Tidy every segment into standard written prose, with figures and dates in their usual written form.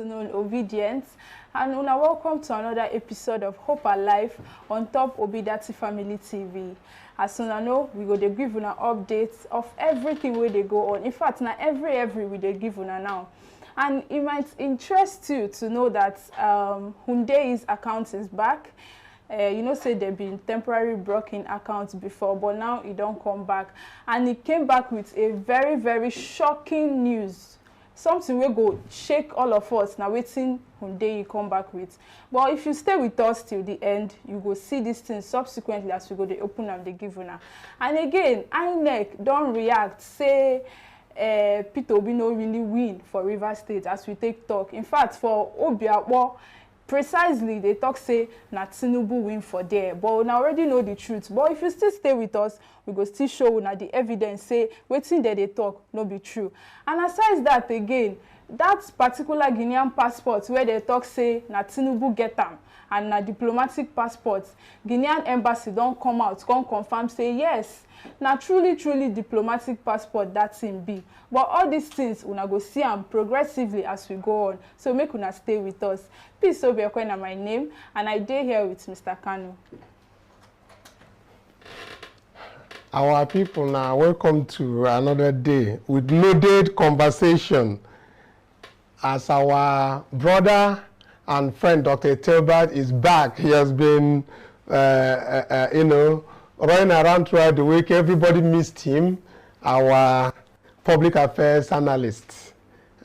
afternoon, obedience, and welcome to another episode of Hope Alive on top Obidati Family TV. As soon as I know, we go to give you an update of everything where they go on. In fact, now every we they give you now. And it might interest you to know that Hundeyin's account is back. Say they've been temporary blocking accounts before, but now it don't come back. And it came back with a very, very shocking news. Something will go shake all of us now waiting Hundeyin come back with. But if you stay with us till the end, you go see these things subsequently as we go to open up the giveaway. And again, INEC don't react, say Peter Obio no really win for Rivers State as we take talk. In fact, for Obio, precisely they talk say na Tinubu win for there, but we already know the truth. But if you still stay with us, we go still show na the evidence say wetin there they talk no be true. And aside that again, that particular Guinean passport where they talk say na Tinubu get am and na diplomatic passport, Guinean embassy don't come out come confirm say yes, na truly diplomatic passport that thing be. But all these things una go see am progressively as we go on, so make una stay with us. Peace Obio na my name, and I dey here with Mr. Kanu. Our people now, welcome to another day with loaded conversation. As our brother and friend Dr. Telbert is back, he has been running around throughout the week. Everybody missed him. Our public affairs analyst,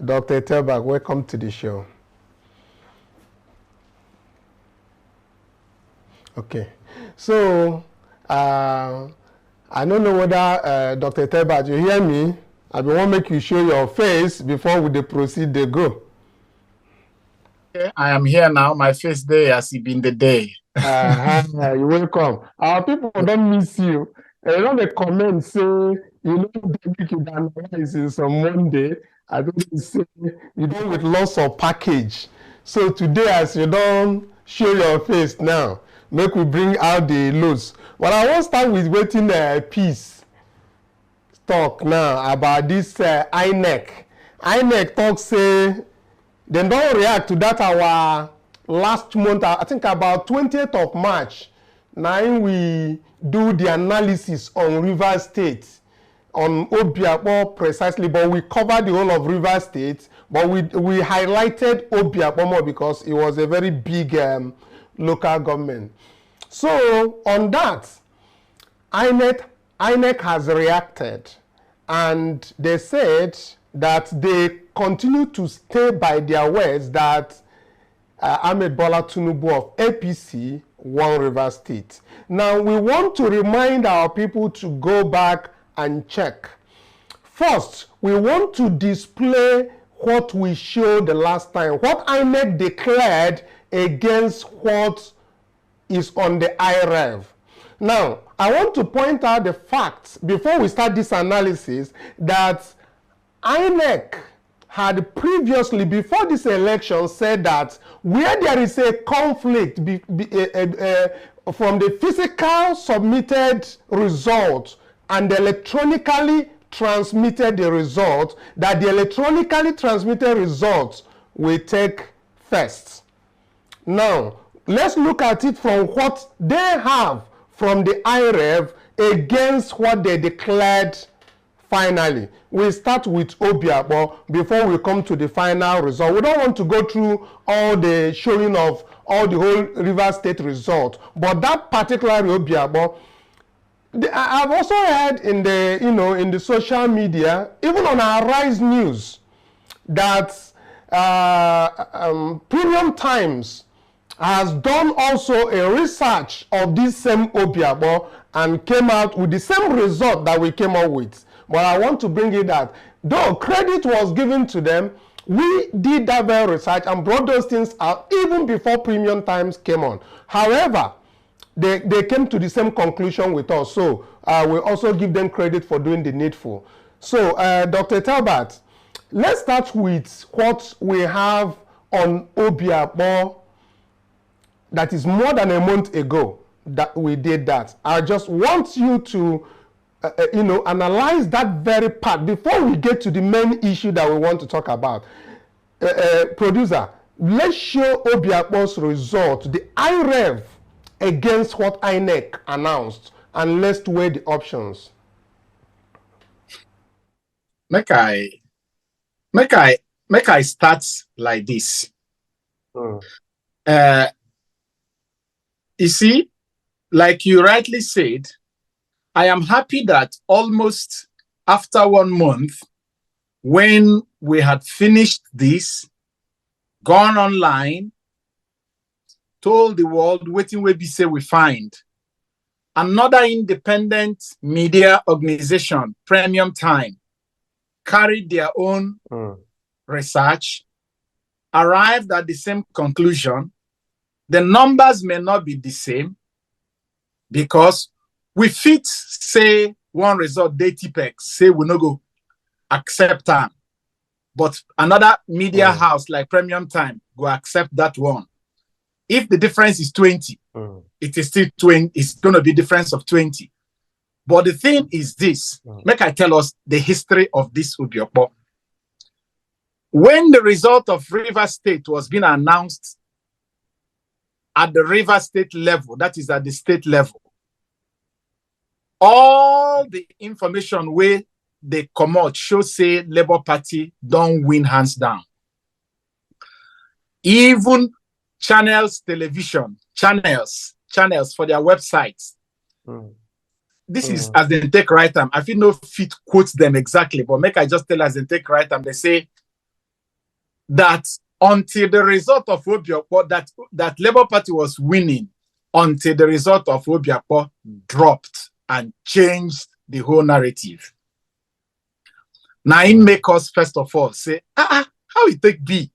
Dr. Telbert, welcome to the show. Okay, so I don't know whether Dr. Telbert, you hear me? I want to make you show your face before we proceed to go. I am here now. My face day has been the day. You're welcome. Our people don't miss you. A lot of comments say, David, you can analyze on Monday. I don't say you don't with lots of package. So today, as you don't show your face now, make we bring out the loads. But I want to start with waiting piece talk now about this INEC. INEC talk say they don't react to that our last month, I think about 20th of March. Now we do the analysis on Rivers State, on Obio precisely, but we covered the whole of Rivers State, but we highlighted Obio more because it was a very big local government. So on that, INEC has reacted, and they said that they continue to stay by their words that Ahmed Bola Tinubu of APC won Rivers State. Now, we want to remind our people to go back and check. First, we want to display what we showed the last time, what INEC declared against what is on the IREV. Now, I want to point out the facts before we start this analysis that INEC had previously, before this election, said that where there is a conflict from the physical submitted result and the electronically transmitted the result, that the electronically transmitted results will take first. Now, let's look at it from what they have from the IREV against what they declared finally. We start with Obio before we come to the final result. We don't want to go through all the showing of all the whole Rivers State result, but that particular Obio, I've also heard in the in the social media, even on our Rise News, that Premium Times has done also a research of this same Obio and came out with the same result that we came out with. But I want to bring it that though credit was given to them, we did that very research and brought those things out even before Premium Times came on. However, they came to the same conclusion with us. So we also give them credit for doing the needful. So Dr. Telbert, let's start with what we have on Obio that is more than a month ago that we did that. I just want you to analyze that very part before we get to the main issue that we want to talk about. producer, let's show Akpor's result, the IREV against what INEC announced, and let's weigh the options. Make I start like this. You see, like you rightly said, I am happy that almost after 1 month, when we had finished this, gone online, told the world, waiting where we say we find, another independent media organization, Premium Time, carried their own research, arrived at the same conclusion. The numbers may not be the same because we fit say one result, DTPEX, say we no go accept them. But another media house like Premium Time go accept that one. If the difference is 20, it is still 20, it's going to be difference of 20. But the thing is this, make I tell us the history of this Obio. When the result of Rivers State was being announced at the Rivers State level, that is at the state level, all the information where they come out show say Labour Party don't win hands down. Even channels, television, channels for their websites. This is as they take right time. I feel no fit quote them exactly, but make I just tell as they take right time. They say that until the result of Obio, that Labour Party was winning, until the result of Obio dropped and changed the whole narrative. Now it make us first of all say, how it take be?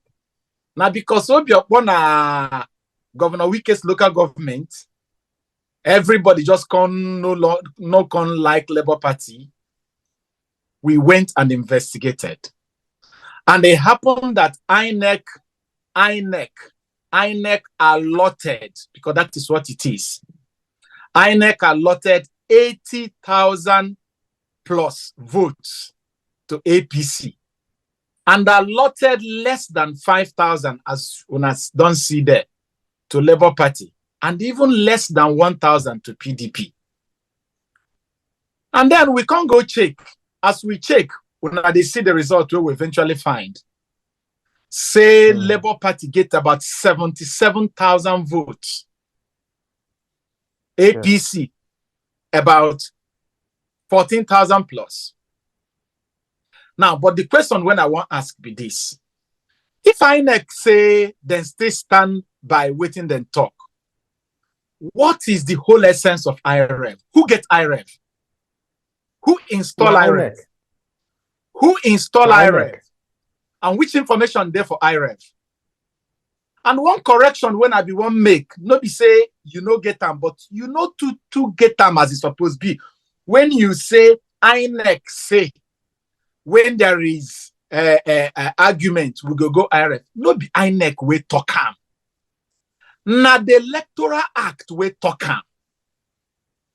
Now because Obio na Governor Wike's local government, everybody just no like Labour Party. We went and investigated. And it happened that INEC allotted, because that is what it is. INEC allotted 80,000 plus votes to APC and allotted less than 5,000, as one don't see there, to Labour Party, and even less than 1,000 to PDP. And then we can't go check. As we check, when they see the result, we will eventually find. Say Labour Party get about 77,000 votes. APC, about 14,000 plus. Now, but the question when I want to ask be this. If INEC say, then stay stand by waiting, then talk, what is the whole essence of IREV? Who get IREV? Who install IREV? Who install IREV? And which information there for IREV? And one correction when I be one make, no be say you no get them, but you know to get them as it's supposed to be. When you say INEC say, when there is argument, we go IREV. No be INEC we talk am. Na the Electoral Act we talk am.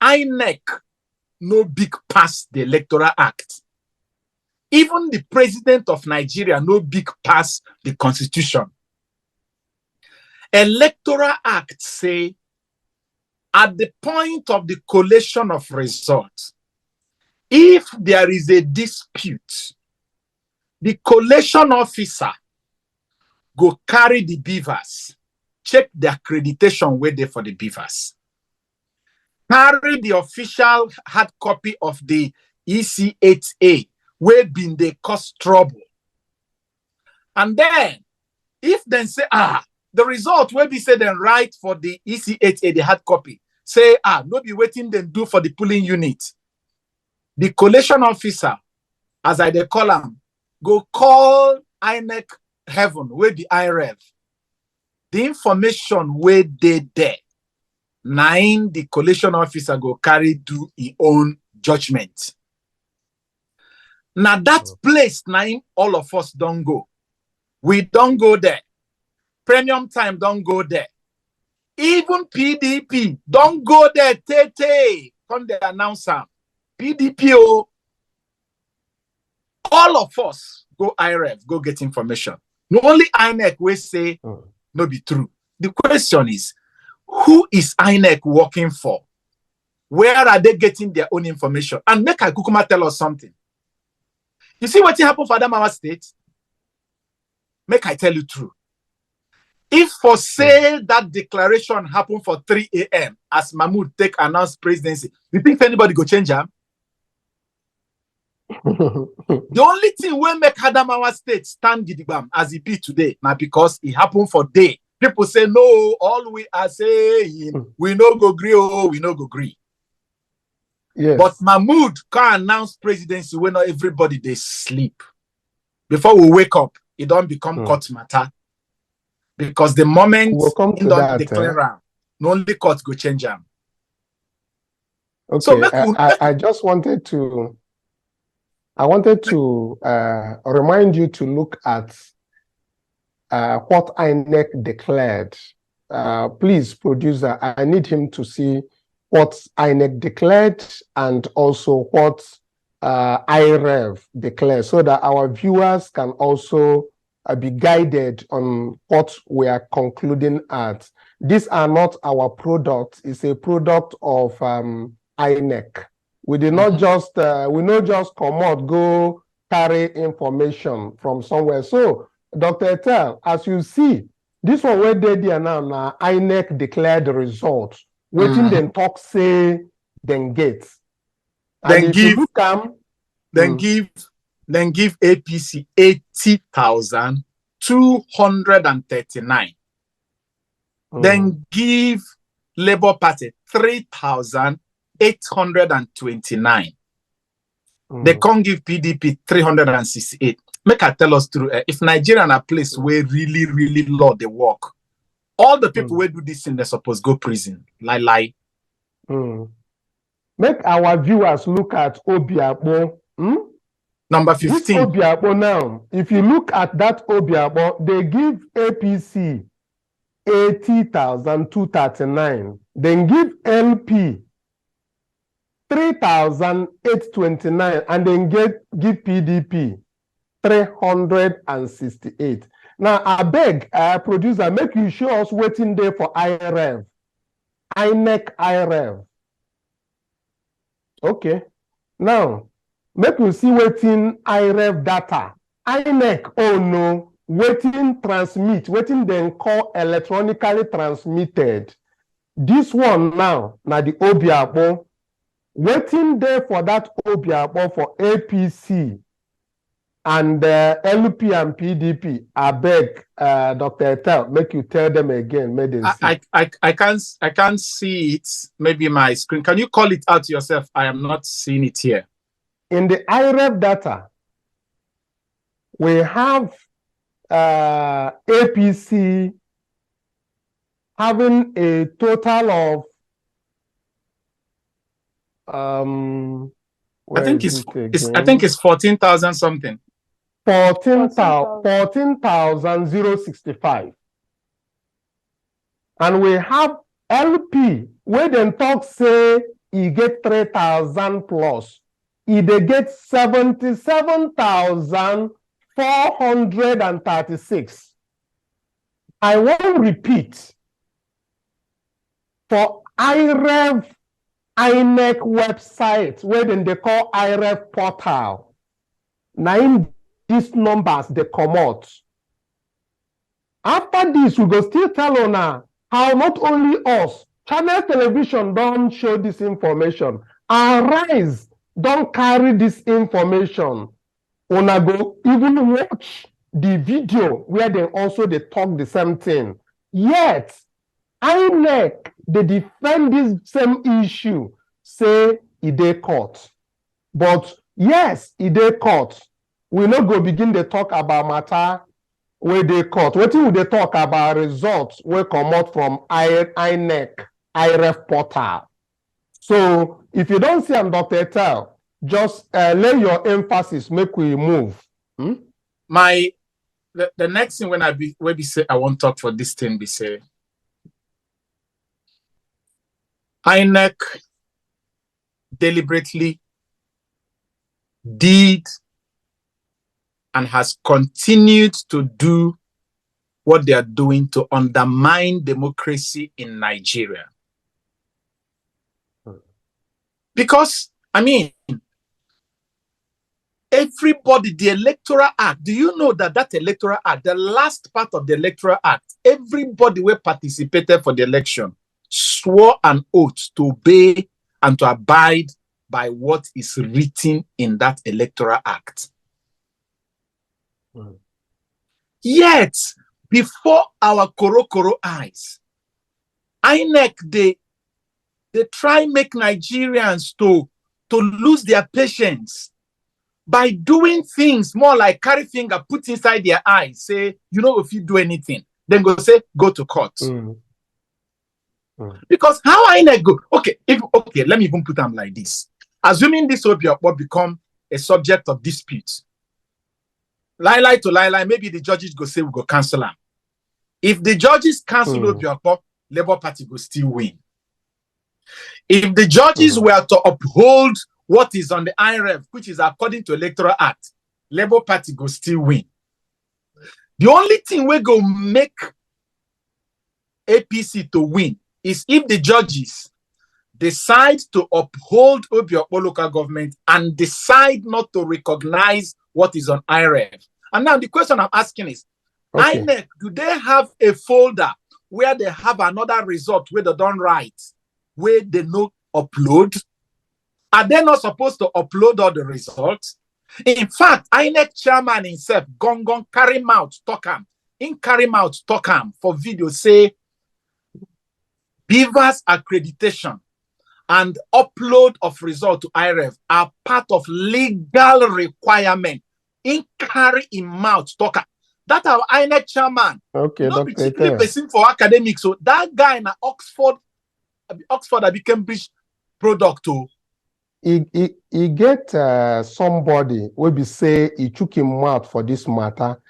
INEC no big pass the Electoral Act. Even the president of Nigeria no big pass the Constitution. Electoral Act say at the point of the collation of results, if there is a dispute, the collation officer go carry the beavers, check the accreditation where they for the beavers, carry the official hard copy of the EC8A where been they cause trouble. And then, if then say, the result where we say then write for the EC8A, the hard copy, say, no be waiting then do for the polling unit. The collation officer, as I they call him, go call INEC heaven, where the IREV. The information where they there, nine the collation officer go carry do his own judgment. Now that place, nine all of us don't go. We don't go there. Premium Time don't go there. Even PDP don't go there. Tete, come the announcer. PDP, all of us go IREV, go get information. The only INEC will say no be true. The question is, who is INEC working for? Where are they getting their own information? And make Kukuma tell us something. You see what happened for Adamawa State? Make I tell you true. If for say that declaration happened for 3 a.m. as Mahmoud take announced presidency, you think anybody go change him? The only thing will make Adamawa State stand gidigam as it be today, now because it happened for day. People say no, all we are saying, we no go agree, oh, we no go agree. Yes. But Mahmoud can announce presidency when not everybody they sleep. Before we wake up, it don't become court matter. Because the moment we'll you don't declare, no only court go change them. Okay, so I just wanted to remind you to look at what INEC declared. Please, producer, I need him to see what INEC declared and also what IREV declared, so that our viewers can also be guided on what we are concluding at. These are not our products; it's a product of INEC. We did not just come out, go carry information from somewhere. So, Dr. Etel, as you see, this one where they did now, INEC declared the results. Waiting then talk say then get. Then give then give APC 80,239. Then give Labour Party 3,829. They can't give PDP 368. Make I tell us through if Nigeria are a place where really, really law they work, all the people who do this thing, they're supposed to go prison. Lie. Make our viewers look at Obio. Number 15. This Obio now, if you look at that Obio, they give APC 80,239. Then give LP 3,829, and then give PDP 368. Now, I beg, producer, make you show us waiting there for IREV. INEC IREV. Okay. Now, make you see waiting IREV data. INEC, oh no, waiting transmit, waiting then call electronically transmitted. This one now the Obio, waiting there for that Obio for APC and LP and PDP. I beg, Dr. Etel, make you tell them again. I can't see it. Maybe my screen. Can you call it out yourself? I am not seeing it here. In the IREV data, we have APC having a total of I think it's 14,000 something. 14,065. And we have LP, where them talk say he get 3,000 plus. He they get 77,436. I won't repeat. For IREV INEC website, where then they call IREV portal. Now these numbers they come out. After this, we go still tell Ona how not only us, Channel Television don't show this information. Arise don't carry this information. Ona go even watch the video where they also they talk the same thing. Yet, INEC they defend this same issue, say it dey court. But yes, it dey court. We no go begin to talk about matter where they court. Wetin we dey talk about results wey come out from INEC IREF portal. So if you don't see am, Dr. Etel, just lay your emphasis, make we move. The next thing when we say I won't talk for this thing, be say INEC deliberately did and has continued to do what they are doing to undermine democracy in Nigeria. Because, I mean, everybody, the Electoral Act, do you know that that Electoral Act, the last part of the Electoral Act, everybody who participated for the election swore an oath to obey and to abide by what is written in that Electoral Act. Yet, before our koro eyes, INEC, they try make Nigerians to lose their patience by doing things more like carry finger, put inside their eyes, say, you know, if you do anything, then go say, go to court. Because how INEC go? Okay, let me even put them like this. Assuming this Obio will become a subject of dispute, lie to lie, maybe the judges go say we go cancel them. If the judges cancel Obio, Labour Party will still win. If the judges were to uphold what is on the IRF, which is according to Electoral Act, Labour Party will still win. The only thing we go make APC to win is if the judges decide to uphold Obio local government and decide not to recognize what is on IRF. And now the question I'm asking is, INEC, do they have a folder where they have another result where they don't write, where they no upload? Are they not supposed to upload all the results? In fact, INEC chairman himself, Gongon, carry mouth, talk him. In carry mouth, talk him for video, say, Beaver's accreditation and upload of result to IRF are part of legal requirement. In carry in mouth, talk him. That our INEC chairman. Okay, not particularly person for academics. So that guy in Oxford that became Cambridge product too. He get somebody will be say he took him out for this matter.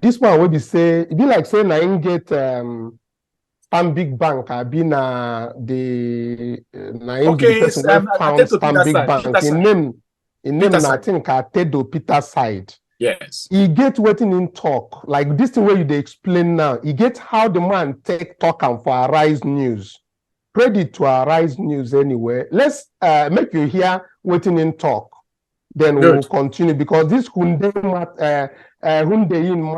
This one will be say it be like saying I get Stanbic Bank. I been the person who found Stanbic Bank. In name I think I Tedo Peter side. Yes. He get waiting in talk like this thing where they explain now. He get how the man take talk and for Arise News. Credit to Arise News anyway. Let's make you hear waiting in talk. Then we'll continue because this Hundeyin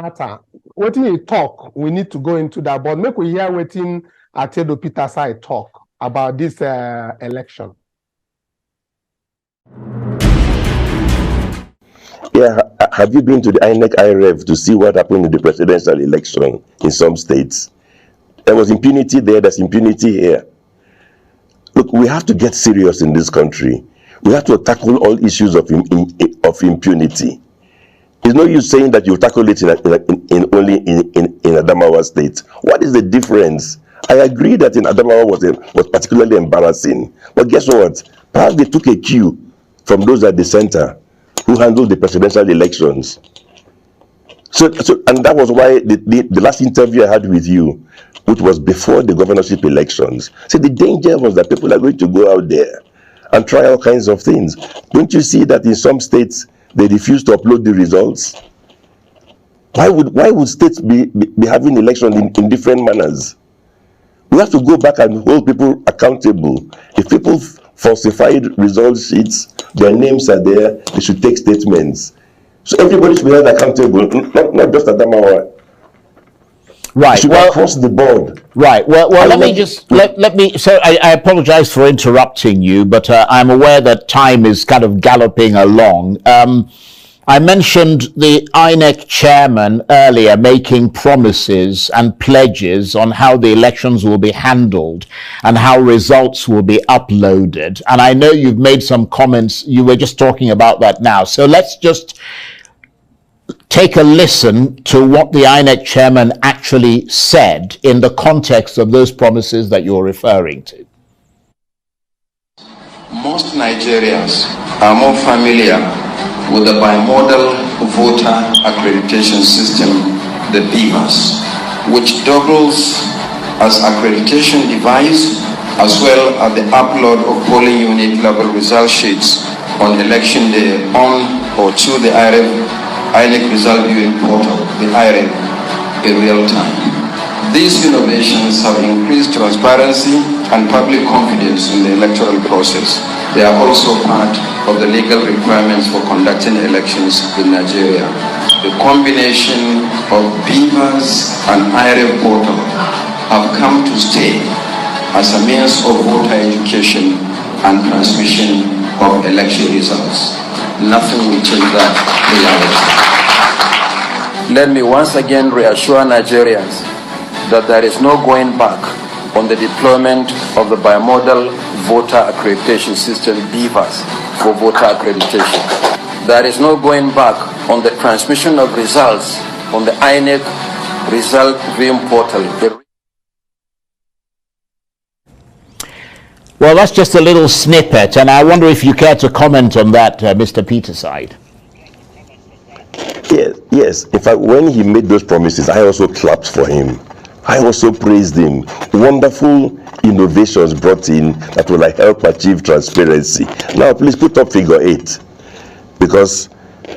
matter. Waiting in talk, we need to go into that. But make we hear waiting at Tedo Peter side talk about this election. Yeah, have you been to the INEC IRF to see what happened in the presidential election in some states? There was impunity there, there's impunity here. Look, we have to get serious in this country. We have to tackle all issues of impunity. It's no use saying that you tackle it only in Adamawa State. What is the difference? I agree that in Adamawa was particularly embarrassing. But guess what? Perhaps they took a cue from those at the center who handled the presidential elections. So and that was why the last interview I had with you, which was before the governorship elections, said the danger was that people are going to go out there and try all kinds of things. Don't you see that in some states they refuse to upload the results? Why would states be having elections in different manners? We have to go back and hold people accountable. If people falsified result sheets, their names are there, they should take statements. So everybody should be held accountable, not just Adamawa. Right. Well, across the board. Right. Well. Let me. So I apologize for interrupting you, but I'm aware that time is kind of galloping along. I mentioned the INEC chairman earlier making promises and pledges on how the elections will be handled and how results will be uploaded. And I know you've made some comments. You were just talking about that now. So let's just take a listen to what the INEC chairman actually said in the context of those promises that you're referring to. Most Nigerians are more familiar with the bimodal voter accreditation system, the BVAS, which doubles as accreditation device as well as the upload of polling unit level result sheets on election day on or to the INEC result viewing portal, the IRF. in real time. These innovations have increased transparency and public confidence in the electoral process. They are also part of the legal requirements for conducting elections in Nigeria. The combination of BVAS and IREV portal have come to stay as a means of voter education and transmission of election results. Nothing will change that reality. Let me once again reassure Nigerians that there is no going back on the deployment of the bimodal voter accreditation system, BVAS, for voter accreditation. There is no going back on the transmission of results on the INEC result viewing portal. Well, that's just a little snippet, and I wonder if you care to comment on that, Mr. Peterside. Yes. In fact, when he made those promises, I also clapped for him. I also praised him. Wonderful innovations brought in that will help achieve transparency. Now, please put up figure 8, because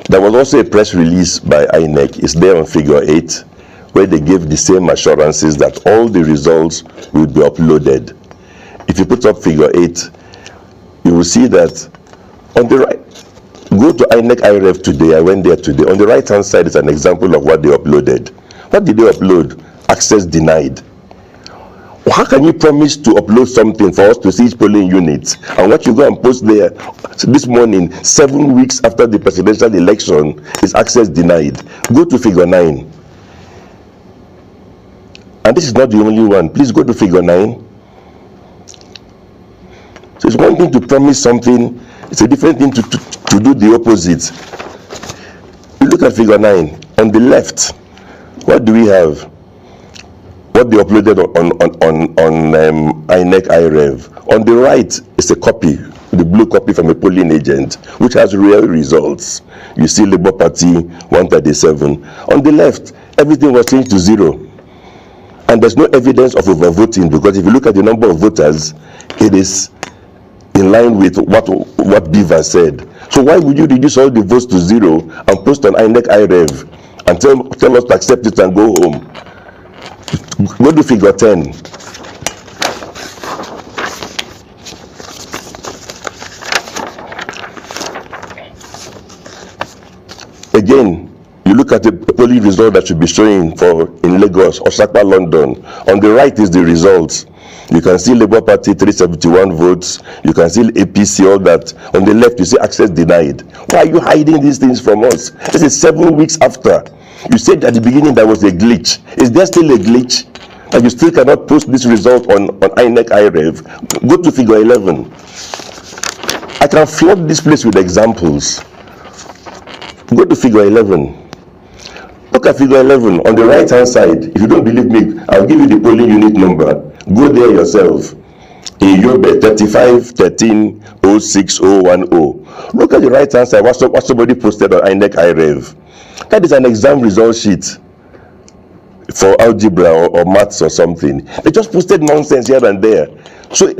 there was also a press release by INEC. It's there on figure 8, where they gave the same assurances that all the results will be uploaded. If you put up figure 8, you will see that on the right, go to INEC IREV today. I went there today. On the right-hand side is an example of what they uploaded. What did they upload? Access denied. Well, how can you promise to upload something for us to see each polling unit, and what you go and post there this morning, 7 weeks after the presidential election, is access denied? Go to figure 9. And this is not the only one. Please go to figure 9. So it's one thing to promise something, it's a different thing to do the opposite. You look at figure 9. On the left, what do we have? What they uploaded on INEC IREV. On the right is a copy, the blue copy from a polling agent, which has real results. You see Labour Party 137. On the left, everything was changed to 0. And there's no evidence of overvoting, because if you look at the number of voters, it is in line with what Beaver said. So why would you reduce all the votes to 0 and post on INEC IREV and tell us to accept it and go home? Go to figure 10. Again, you look at the polling result that should be showing in Lagos, Osaka, London. On the right is the results. You can see Labour Party 371 votes. You can see APC, all that. On the left, you see access denied. Why are you hiding these things from us? This is 7 weeks after. You said at the beginning there was a glitch. Is there still a glitch? And you still cannot post this result on INEC IREV. Go to figure 11. I can flood this place with examples. Go to figure 11. Look at figure 11 on the right hand side. If you don't believe me, I'll give you the polling unit number. Go there yourself. In Yobe 35130610. Look at the right hand side, what somebody posted on INEC IREV. That is an exam result sheet for algebra or maths or something. They just posted nonsense here and there. So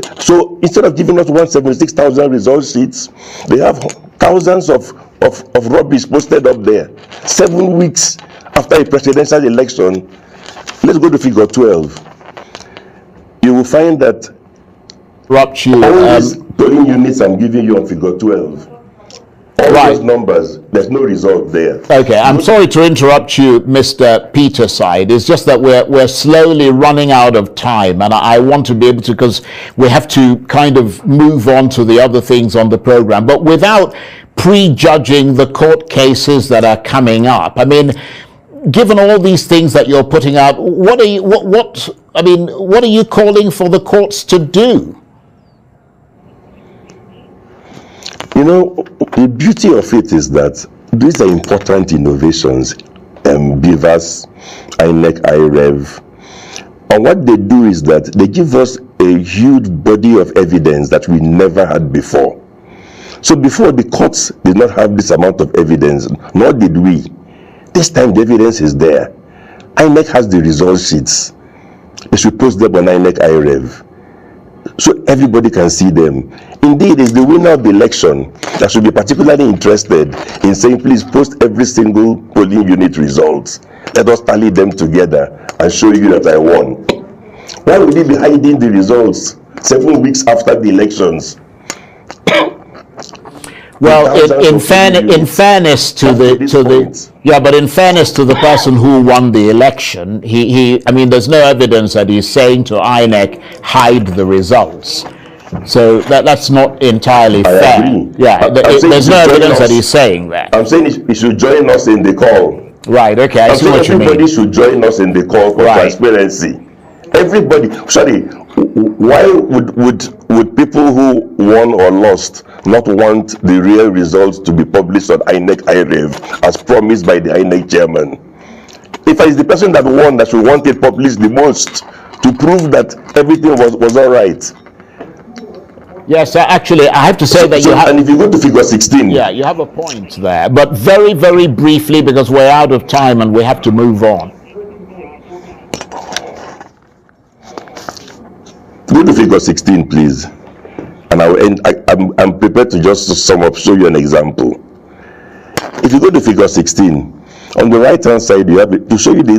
instead of giving us 176,000 result sheets, they have thousands of rubbish posted up there. 7 weeks after a presidential election. Let's go to figure 12. You will find that all these polling units I'm giving you on figure 12, all those numbers, there's no result there. Okay, I'm sorry to interrupt you, Mr. Peterside. It's just that we're slowly running out of time, and I want to be able to, because we have to kind of move on to the other things on the program, but without prejudging the court cases that are coming up. I mean, given all these things that you're putting out, what are you calling for the courts to do? You know, the beauty of it is that these are important innovations, BVAS, INEC, IREV. And what they do is that they give us a huge body of evidence that we never had before. So before, the courts did not have this amount of evidence, nor did we. This time the evidence is there. INEC has the result sheets. They should post them on INEC IREV. so everybody can see them. Indeed, it's the winner of the election that should be particularly interested in saying, please post every single polling unit results. Let us tally them together and show you that I won. Why would he be hiding the results 7 weeks after the elections? Well, in fairness to in fairness to the person who won the election, I mean, there's no evidence that he's saying to INEC, hide the results. So that's not entirely fair. Agree. Yeah, there's no evidence that he's saying that. I'm saying he should join us in the call. Right. Okay. I see what you mean. Everybody should join us in the call for transparency. Everybody. Sorry. Why would people who won or lost not want the real results to be published on INEC IREV as promised by the INEC chairman? If it's the person that won that should want it published the most to prove that everything was all right. Yes, actually, I have to say that you have... And if you go to figure 16... Yeah, you have a point there. But very, very briefly, because we're out of time and we have to move on. Go to figure 16, please. And I will end. I'm prepared to just sum up, show you an example. If you go to figure 16, on the right-hand side, you have it to show you the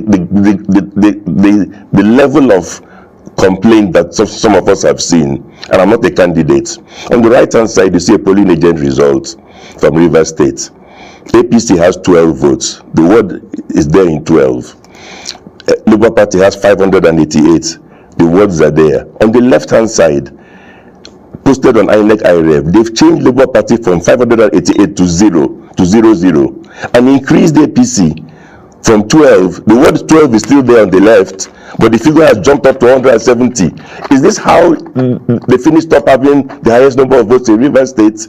level of complaint that some of us have seen, and I'm not a candidate. On the right-hand side, you see a polling agent result from Rivers State. APC has 12 votes. The word is there in 12. Labour Party has 588. The words are there. On the left-hand side, posted on INEC IREV, they've changed Labour Party from 588 to 00, and increased APC from 12. The word 12 is still there on the left, but the figure has jumped up to 170. Is this how they finished up having the highest number of votes in Rivers State?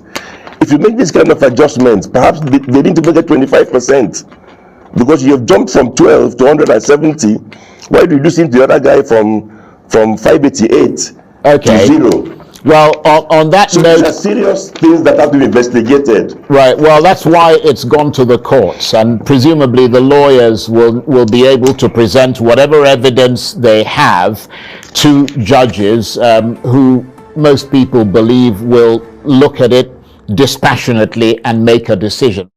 If you make this kind of adjustments, perhaps they need to make it 25%, because you have jumped from 12 to 170. Why do you reduce the other guy from 588 to 0? Well, on that note, these are serious things that have to be investigated. Right. Well, that's why it's gone to the courts, and presumably the lawyers will be able to present whatever evidence they have to judges who most people believe will look at it dispassionately and make a decision.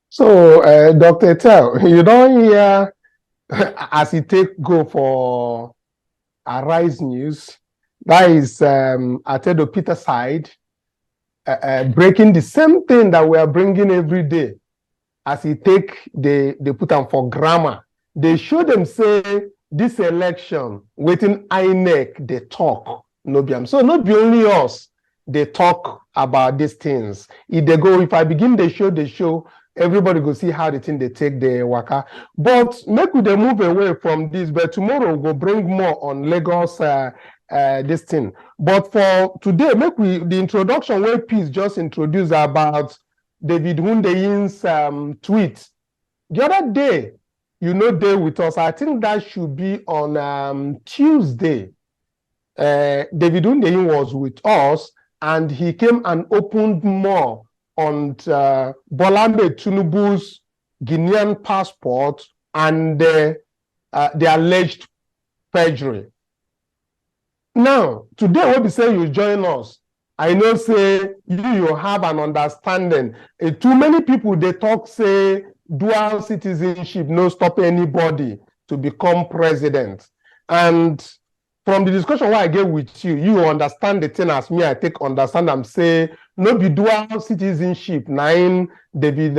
So, Dr. Tell, you don't hear as he take go for Arise News, that is Atedo Peter side, breaking the same thing that we are bringing every day. As he take, they put them for grammar. They show them say this election, waiting INEC, they talk. No be so not be only us, they talk about these things. If I begin the show, everybody go see how the thing they take the waka. But make we they move away from this. But tomorrow we'll bring more on Lagos this thing. But for today, make we the introduction where Peace just introduced about David Hundeyin's tweet. The other day, day with us. I think that should be on Tuesday. David Hundeyin was with us, and he came and opened more on Bola Tinubu's Guinean passport and the alleged perjury. Now, today we'll be saying you join us. I know say you have an understanding. Too many people they talk say dual citizenship no stop anybody to become president. And from the discussion I get with you, you understand the thing as me, I take understand and say, no be dual citizenship, nine David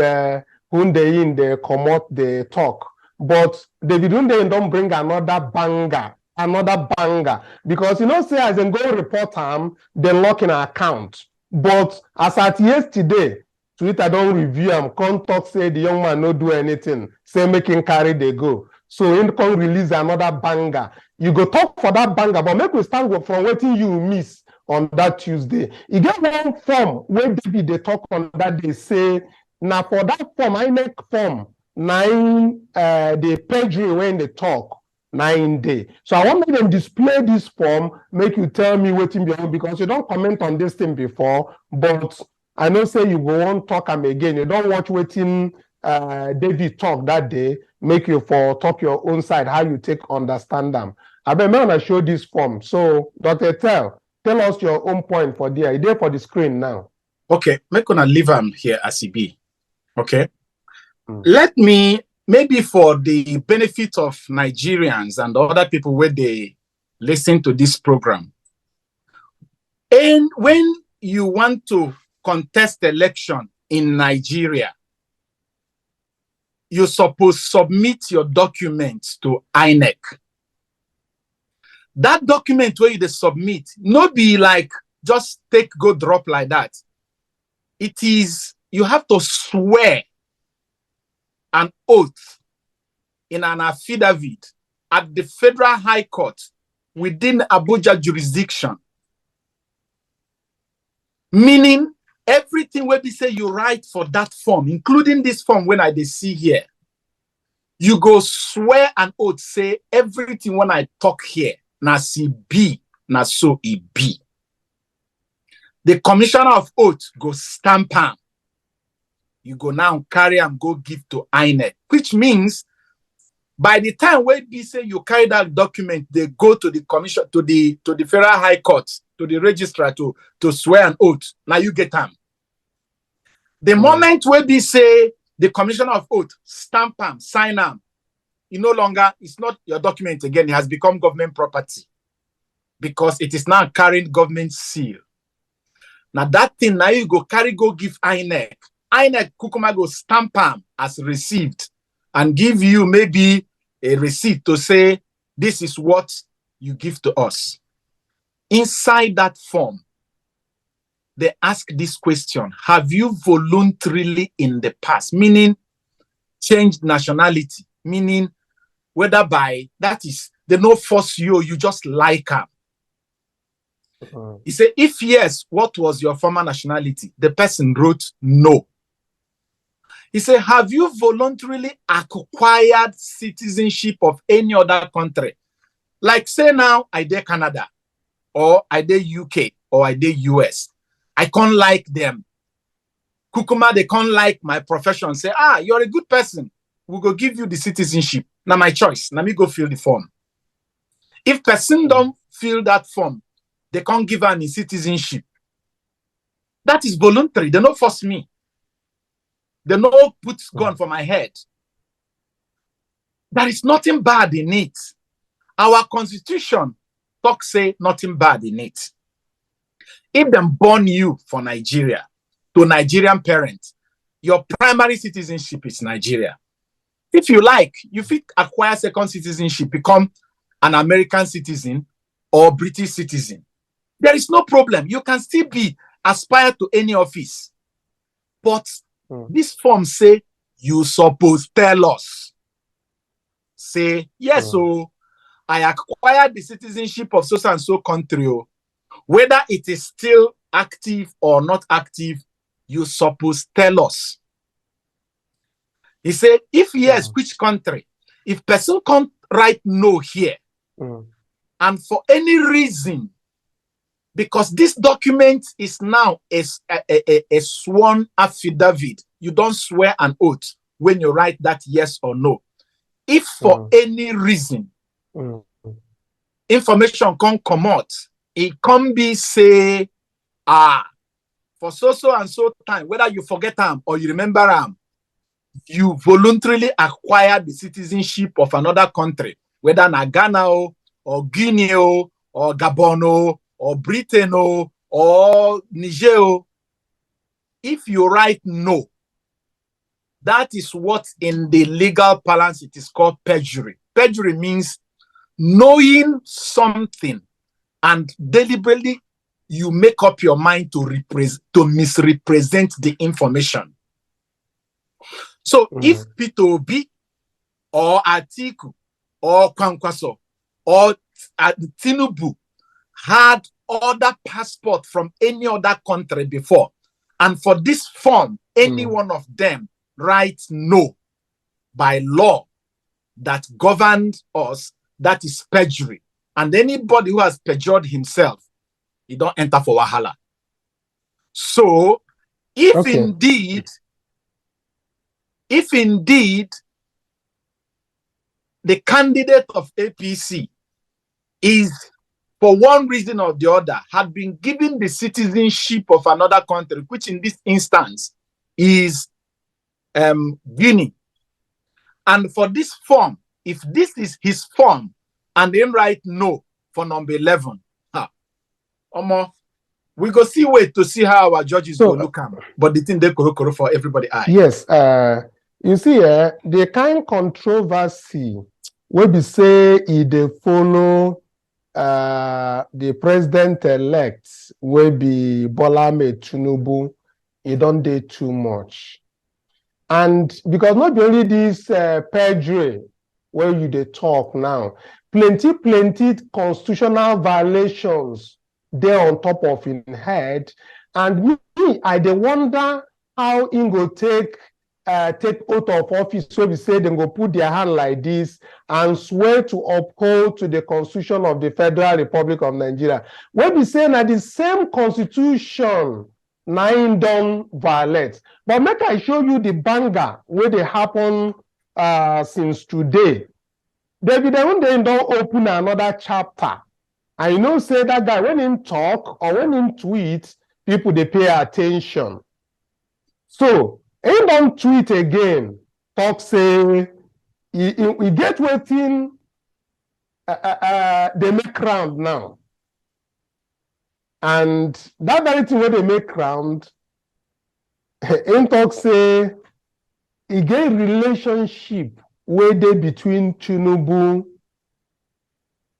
Hundeyin, they come out, they talk. But David Hundeyin don't bring another banger, because say as in go report him, they lock in an account. But as at yesterday, Twitter don't review him, come talk say the young man no do anything, say make him carry they go. So in come release another banger. You go talk for that banger, but make we start from waiting you miss on that Tuesday. You get one form where David they talk on that they say now for that form, INEC form 9 the perjury when they talk 9 day. So I want them display this form, make you tell me waiting behind, because you don't comment on this thing before, but I know say you go on talk them again. You don't watch waiting David talk that day, make you for talk your own side, how you take understand them. I bet me wanna show this form. So, Dr. Tell us your own point for there. It's there for the screen now. Okay, make gonna leave him here as he be. Okay. Let me, maybe for the benefit of Nigerians and other people where they listen to this program. And when you want to contest election in Nigeria, you're supposed to submit your documents to INEC. That document where you submit, not be like just take, go drop like that. It is, you have to swear an oath in an affidavit at the Federal High Court within Abuja jurisdiction. Meaning everything where they say you write for that form, including this form when I see here, you go swear an oath, say everything when I talk here, na si be, na so it be. The commissioner of oath go stamp am. You go now carry and go give to INEC, which means by the time when we say you carry that document, they go to the commission, to the Federal High Court, to the registrar to swear an oath. Now you get them. The moment when we say the commissioner of oath stamp am, sign am, it no longer, it's not your document again, it has become government property because it is now carrying government seal. Now that thing now you go carry, go give INEC. INEC kukuma go stamp am as received and give you maybe a receipt to say this is what you give to us. Inside that form, they ask this question: have you voluntarily in the past, meaning changed nationality, meaning whether by, that is, they no force you, you just like them. He said, if yes, what was your former nationality? The person wrote no. He said, have you voluntarily acquired citizenship of any other country? Like say now, I did Canada, or I did UK, or I did US. I can't like them. Kukuma, they can't like my profession. Say, you're a good person. We'll go give you the citizenship. Now my choice. Let me go fill the form. If person don't fill that form, they can't give any citizenship. That is voluntary. They don't force me. They no put gun for my head. There is nothing bad in it. Our constitution talks say nothing bad in it. If them born you for Nigeria, to Nigerian parents, your primary citizenship is Nigeria. If you like, you fit acquire second citizenship, become an American citizen or British citizen. There is no problem. You can still be aspire to any office. But this form say, you suppose tell us. Say, yes, so I acquired the citizenship of so and so country. Whether it is still active or not active, you suppose tell us. He said, if yes, which country? If person can't write no here, and for any reason, because this document is now a sworn affidavit, you don't swear an oath when you write that yes or no. If for any reason, information can't come out, it can be say, for so and so time, whether you forget them or you remember them, you voluntarily acquired the citizenship of another country, whether na Ghana or Guinea or Gabon or Britain or Niger. If you write no, that is what in the legal parlance it is called perjury. Perjury means knowing something and deliberately you make up your mind to misrepresent the information. So if Peter Obi or Atiku or Kwankwaso or Tinubu had other passport from any other country before, and for this form, any one of them writes no by law that governed us, that is perjury. And anybody who has perjured himself, he don't enter for wahala. So if indeed the candidate of APC is, for one reason or the other, had been given the citizenship of another country, which in this instance is Guinea. And for this form, if this is his form, and then write no for number 11, we go see wait to see how our judges go look at. But the thing they koro for everybody eye. Yes, you see, the kind controversy will be say if they follow the president-elect will be Bola Tinubu, it don't do too much. And because not only this perjury where you they talk now, plenty constitutional violations there on top of his head. And me, I dey wonder how he go take oath of office, so we say they go put their hand like this and swear to uphold to the Constitution of the Federal Republic of Nigeria. When we say that the same Constitution nine don't violate. But make I show you the banger where they happen since today. David Hundeyin don't open another chapter. I know say that guy when him talk or when him tweet, people they pay attention. So he don't tweet again. Talk say he get waiting they make round now. And that very thing where they make round, him talk say he get relationship where they between Tinubu,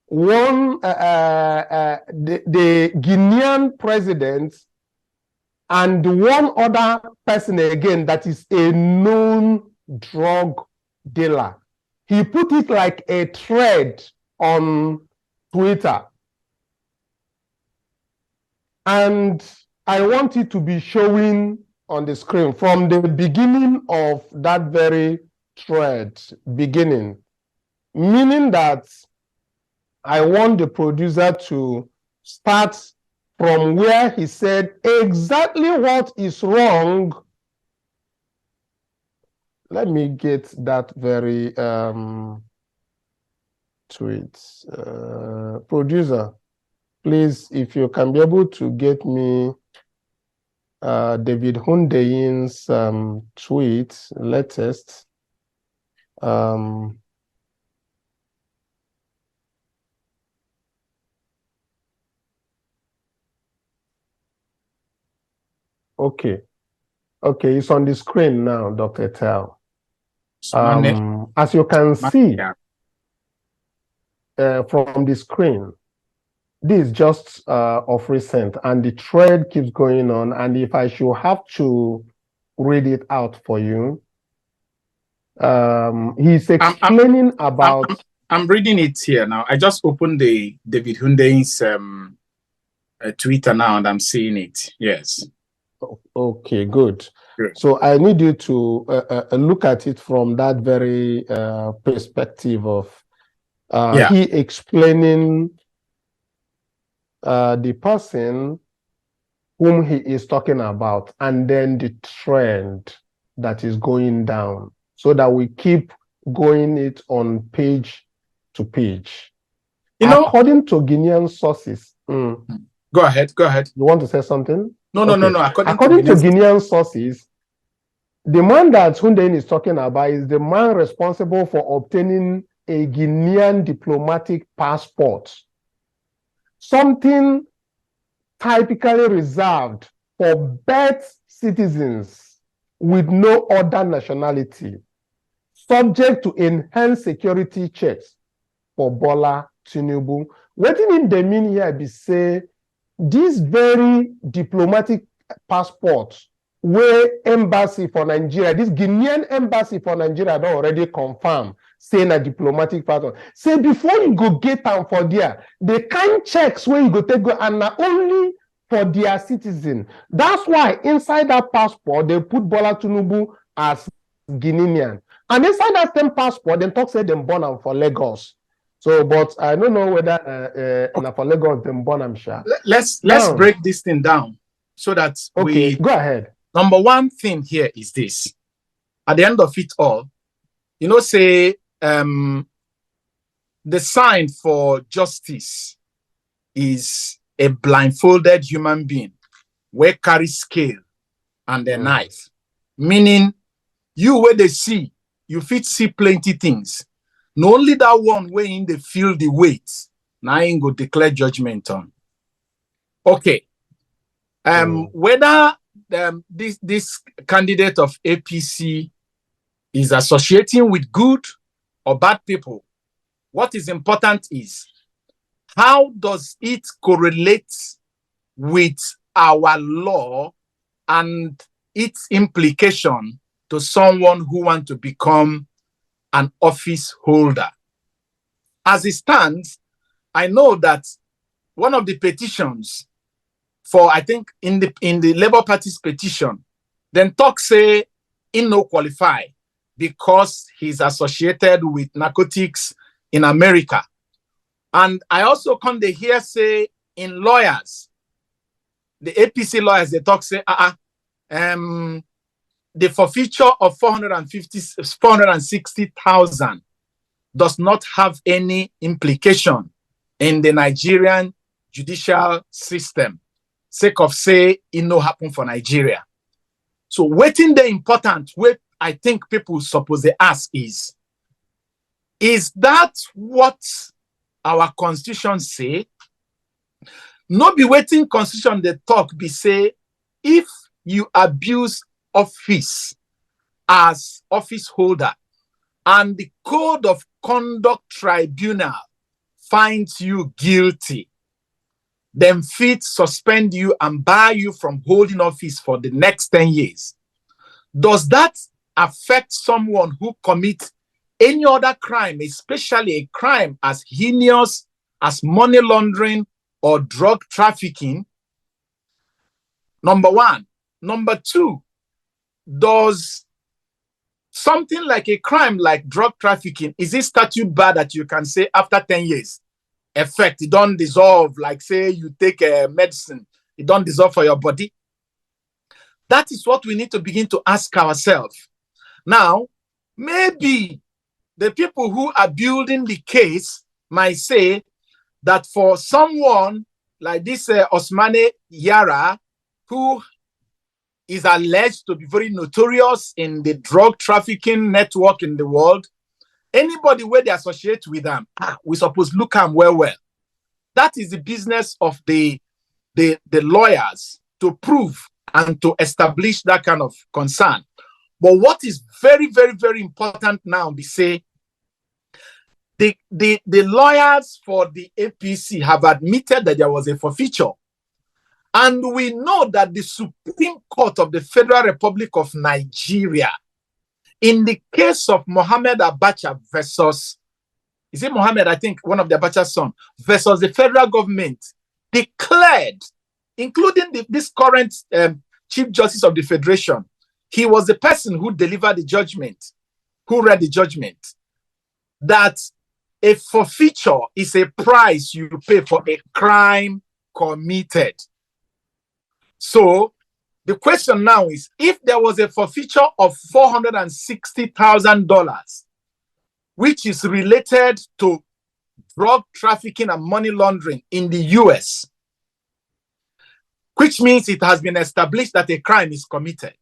one the Guinean president, and one other person again that is a known drug dealer. He put it like a thread on Twitter. And I want it to be showing on the screen from the beginning of that very thread, meaning that I want the producer to start from where he said exactly what is wrong. Let me get that very tweet. Producer, please, if you can be able to get me David Hundeyin's tweet, latest. Okay, it's on the screen now, Dr. Tell. As you can see from the screen, this is just of recent, and the thread keeps going on. And if I should have to read it out for you, he's explaining about. I'm reading it here now. I just opened the David Hundeyin's Twitter now, and I'm seeing it. Yes. Okay, good. So I need you to look at it from that very perspective of he explaining the person whom he is talking about, and then the trend that is going down, so that we keep going it on page to page. According to Guinean sources. Go ahead. You want to say something? No. According to Guinean sources, the man that Hundeyin is talking about is the man responsible for obtaining a Guinean diplomatic passport, something typically reserved for birth citizens with no other nationality, subject to enhanced security checks for Bola Tinubu. What in the mean here be say this very diplomatic passport where embassy for Nigeria, this Guinean embassy for Nigeria don't already confirm saying a diplomatic passport. Say before you go get them for there, the kind checks where you go take go and not only for their citizen. That's why inside that passport they put Bola Tinubu as Guinean. And inside that same passport, they talk say them born am for Lagos. So, but I don't know whether for Lagos them born am sure. Let's break this thing down so that we go ahead. Number one thing here is this: at the end of it all, say the the sign for justice is a blindfolded human being where carry scale and a knife. Meaning, you where they see, you fit see plenty things. Not only that one way in they feel the weight, now I go declare judgment on. Okay. Whether this candidate of APC is associating with good or bad people, what is important is how does it correlate with our law and its implication to someone who wants to become an office holder. As it stands, I know that one of the petitions for, I think in the Labour Party's petition, then talk say he no qualify because he's associated with narcotics in America. And I also come to hear say in lawyers, the APC lawyers, they talk say, the forfeiture of 460,000 does not have any implication in the Nigerian judicial system, sake of say it no happen for Nigeria. So waiting the important, what I think people suppose they ask is that what our constitution say? No be waiting constitution they talk be say, if you abuse office as office holder and the Code of Conduct Tribunal finds you guilty, then fit suspend you and bar you from holding office for the next 10 years. Does that affect someone who commits any other crime, especially a crime as heinous as money laundering or drug trafficking? Number one. Number two, does something like a crime like drug trafficking, is it statute bar that you can say after 10 years, effect, it don't dissolve, like say you take a medicine, it don't dissolve for your body? That is what we need to begin to ask ourselves. Now, maybe the people who are building the case might say that for someone like this Osmane Yara, who is alleged to be very notorious in the drug trafficking network in the world, anybody where they associate with them, we suppose look at them well. That is the business of the lawyers to prove and to establish that kind of concern. But what is very, very, very important now, we say, the lawyers for the APC have admitted that there was a forfeiture. And we know that the Supreme Court of the Federal Republic of Nigeria, in the case of Mohammed Abacha versus, is it Mohammed, I think, one of the Abacha's son, versus the federal government, declared, including this current Chief Justice of the Federation, he was the person who delivered the judgment, who read the judgment, that a forfeiture is a price you pay for a crime committed. So the question now is, if there was a forfeiture of $460,000, which is related to drug trafficking and money laundering in the US, which means it has been established that a crime is committed.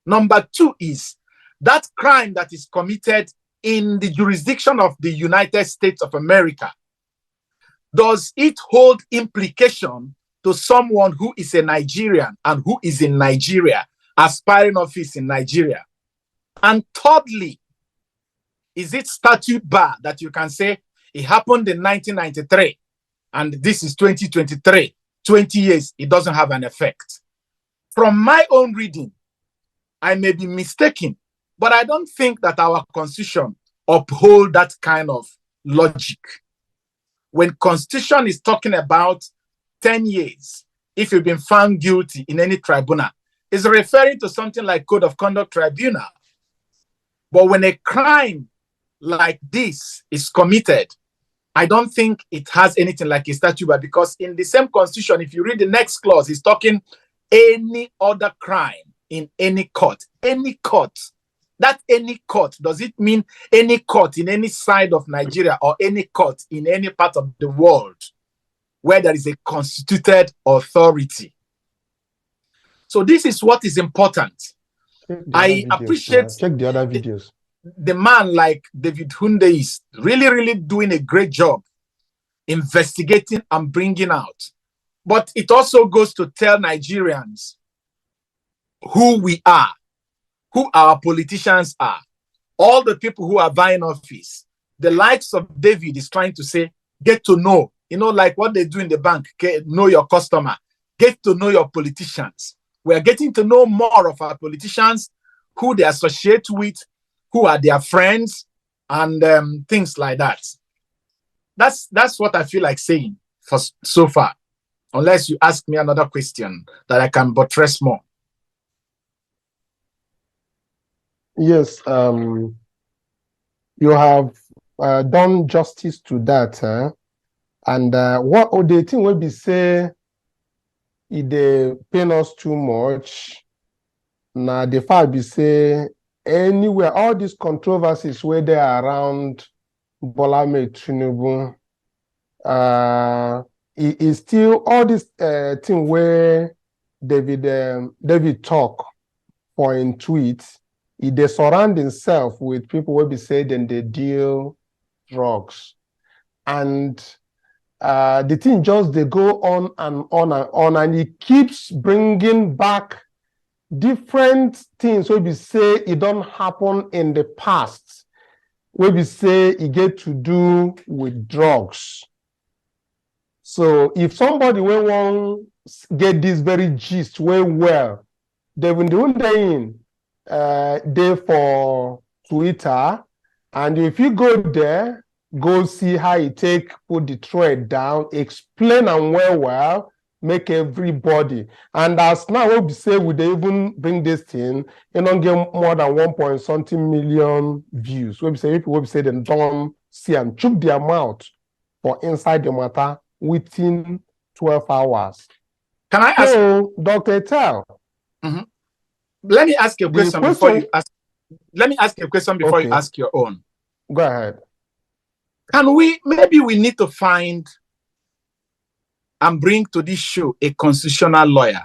Number two is that crime that is committed in the jurisdiction of the United States of America, does it hold implication to someone who is a Nigerian and who is in Nigeria, aspiring office in Nigeria? And thirdly, is it statute bar that you can say it happened in 1993 and this is 2023, 20 years, it doesn't have an effect? From my own reading, I may be mistaken, but I don't think that our constitution uphold that kind of logic. When constitution is talking about 10 years, if you've been found guilty in any tribunal, is referring to something like Code of Conduct Tribunal. But when a crime like this is committed, I don't think it has anything like a statute, because in the same constitution, if you read the next clause, it's talking any other crime in any court. Any court. That any court, does it mean any court in any side of Nigeria or any court in any part of the world where there is a constituted authority? So this is what is important. I appreciate check the other videos. The man like David Hundeyin is really, really doing a great job investigating and bringing out. But it also goes to tell Nigerians who we are, who our politicians are, all the people who are vying office. The likes of David is trying to say, get to know, like what they do in the bank, know your customer, get to know your politicians. We are getting to know more of our politicians, who they associate with, who are their friends, and things like that. That's what I feel like saying for so far, unless you ask me another question that I can buttress more. Yes, you have done justice to that, and what the thing will be say, if they pain us too much, now the fact be say anywhere all these controversies where they are around Bola Tinubu, it is still all this thing where David talk for in tweets. They surround himself with people will be said and they deal drugs, and the thing just they go on and on and on, and it keeps bringing back different things where we say it don't happen in the past, where we say it get to do with drugs. So if somebody will want get this very gist well, they will do Hundeyin there for Twitter, and if you go there, go see how he put the thread down, explain and well, make everybody. And as now what we say, would they even bring this thing, get more than 1.something million views. We say people will say they don't see and choke their mouth for inside the matter within 12 hours. Can I ask? So, Dr. Tell. Mm-hmm. Let me ask you a question before you ask. Let me ask you a question before you ask your own. Go ahead. Maybe we need to find and bring to this show a constitutional lawyer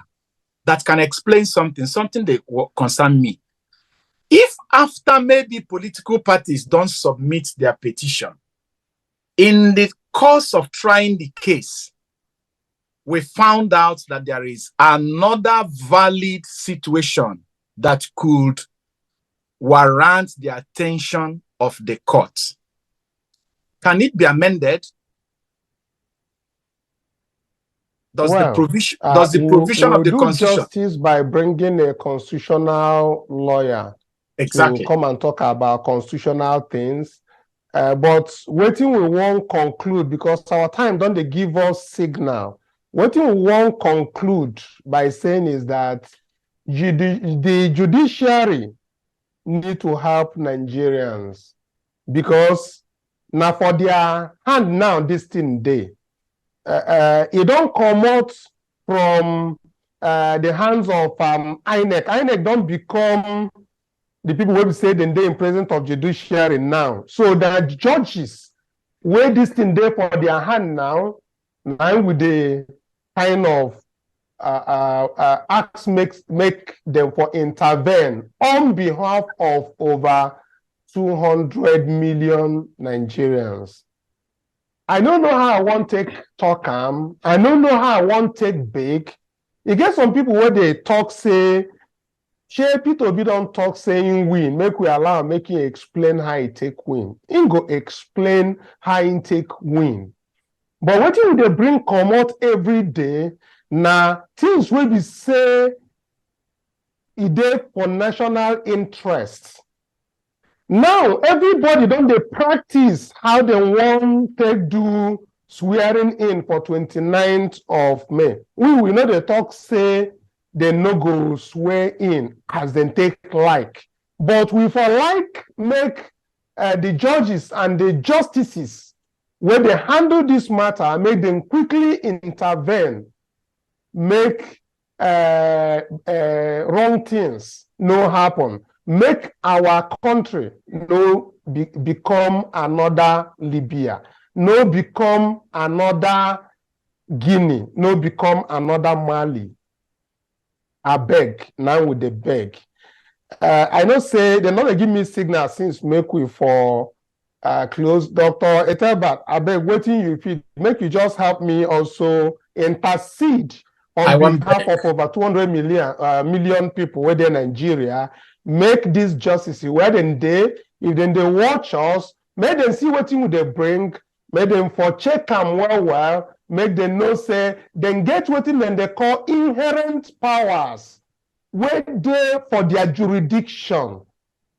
that can explain something that concern me. If after maybe political parties don't submit their petition, in the course of trying the case, we found out that there is another valid situation that could warrant the attention of the court. Can it be amended? Does the provision of the Constitution justice by bringing a constitutional lawyer to come and talk about constitutional things? But waiting we won't conclude, because our time don't they give us signal. What we won't conclude by saying is that the judiciary need to help Nigerians, because now for their hand now this thing day, it don't come out from the hands of INEC. INEC don't become the people who say then they in presence of judiciary now. So the judges where this thing there for their hand now with the kind of acts make them for intervene on behalf of over 200 million Nigerians. I don't know how I want to talk I don't know how I want to take big. You get some people where they talk say, share Peter Obi don't talk saying win. Make we allow make him explain how he take win. He go explain how he take win. But what you they bring come out every day now things will be say it dey for national interest. Now everybody don't they practice how they want to do swearing in for 29th of May. We know the talk say they no go swear in as they take like. But we for like make the judges and the justices when they handle this matter, make them quickly intervene, make wrong things no happen. make our country no become another Libya, no become another Guinea, no become another Mali. I beg, now with the beg. I know say they're not give me signal since make we for close. Dr. Ethelbert, I beg waiting you fit make you just help me also intercede on behalf of over 200 million people within Nigeria. Make this justice where then they, if then they watch us, make them see what they bring, make them for check them well, make them know say, then get what they call inherent powers, where they for their jurisdiction.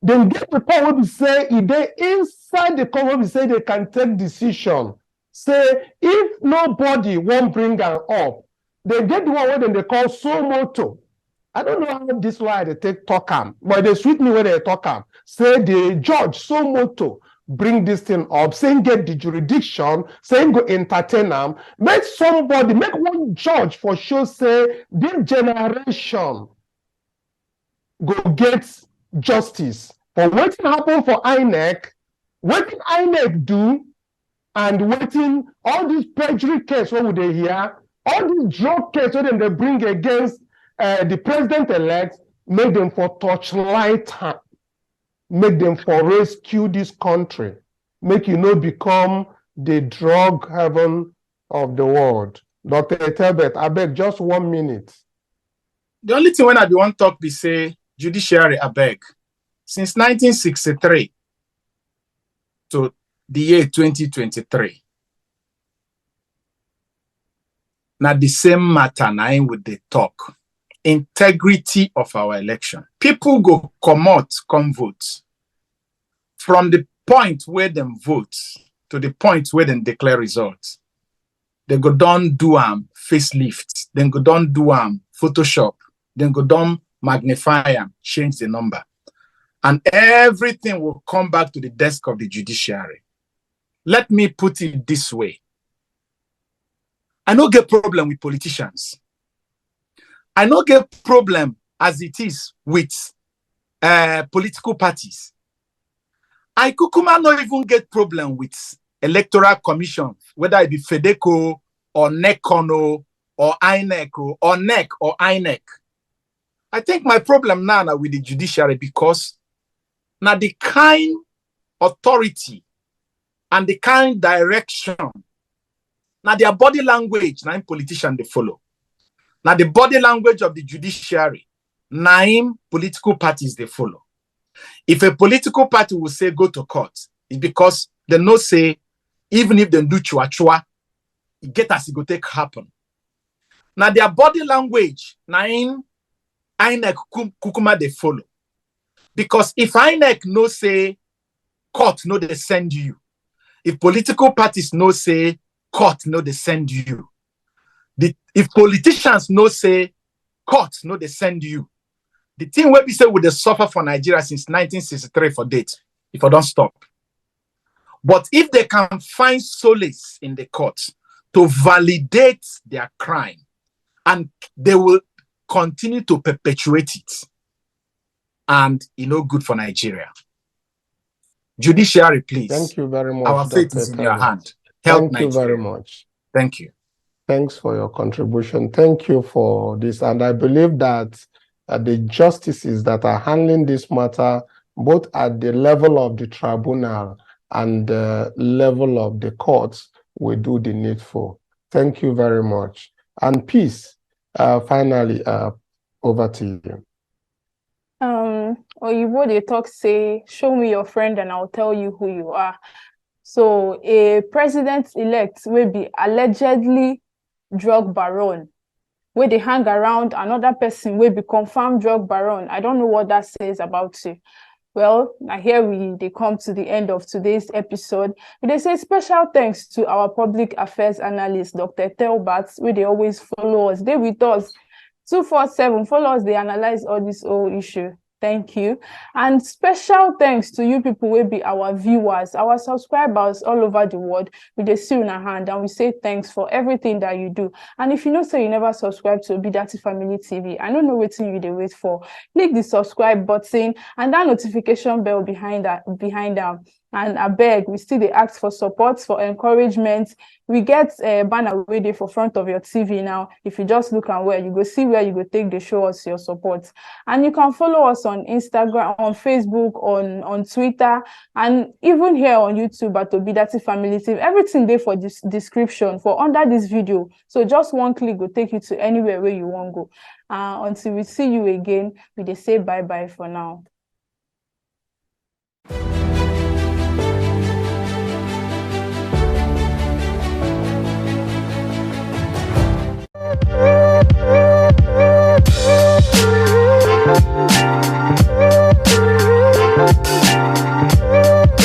Then get the power to say, if they inside the court, we say they can take decision. Say, if nobody won't bring them up, they get the one where they call so moto. I don't know how this why they take talk am, but they sweet me where they talk am. Say the judge so moto bring this thing up, saying get the jurisdiction, saying go entertain them. Make somebody, make one judge for sure say this generation go get justice for what happen for INEC, what INEC do, and waiting all these perjury case what would they hear, all these drug case what they bring against the president-elect, make them for torchlight, make them for rescue this country, make you know become the drug heaven of the world. Dr. Ethelbert, I beg just 1 minute. The only thing when I want to talk be say judiciary, I beg. Since 1963 to the year 2023, now the same matter now with the talk. Integrity of our election. People go come out, come vote. From the point where them vote to the point where them declare results. They go down do facelift. Then go down do Photoshop. Then go down magnify change the number. And everything will come back to the desk of the judiciary. Let me put it this way. I don't get problem with politicians. I don't get problem as it is with political parties. I kukuma not even get problem with electoral commission, whether it be FEDECO or NECONO or INEC or NEC or INEC. I think my problem now with the judiciary because now the kind authority and the kind direction, now their body language, now politicians they follow. Now the body language of the judiciary, 9 political parties they follow. If a political party will say go to court, it's because they know say, even if they do chua, it get as it go take happen. Now their body language, 9 INEC kukuma they follow. Because if INEC no say court no they send you, if political parties no say court no they send you, if politicians no say court no they send you, the thing where we say would they suffer for Nigeria since 1963 for date, if I don't stop. But if they can find solace in the court to validate their crime, and they will continue to perpetuate it, and good for Nigeria. Judiciary, please. Thank you very much. Our fate is in your hand. Help Thank you Nigeria. very much. Thank you. Thanks for your contribution. Thank you for this. And I believe that the justices that are handling this matter, both at the level of the tribunal and the level of the courts, will do the needful. Thank you very much. And peace, finally, over to you. Oyibo they talk say, show me your friend and I'll tell you who you are. So a president-elect will be allegedly drug baron, where they hang around another person will be confirmed drug baron. I don't know what that says about you. Well, now here they come to the end of today's episode. They say special thanks to our public affairs analyst, Dr. Ethelbert, where they always follow us. They with us 247. Follow us, they analyze all this whole issue. Thank you. And special thanks to you people will be our viewers, our subscribers all over the world. We just see in our hand and we say thanks for everything that you do. And if you know say you never subscribe to Obidati Family TV, I don't know what you dey wait for. Click the subscribe button and that notification bell behind that. And I beg, we still dey ask for support, for encouragement. We get a banner ready for front of your TV now. If you just look and where you go see where you go take the show us your support. And you can follow us on Instagram, on Facebook, on Twitter, and even here on YouTube at Obidati Family TV. Everything there for this description for under this video. So just one click will take you to anywhere where you want to go. Until we see you again, we dey say bye-bye for now.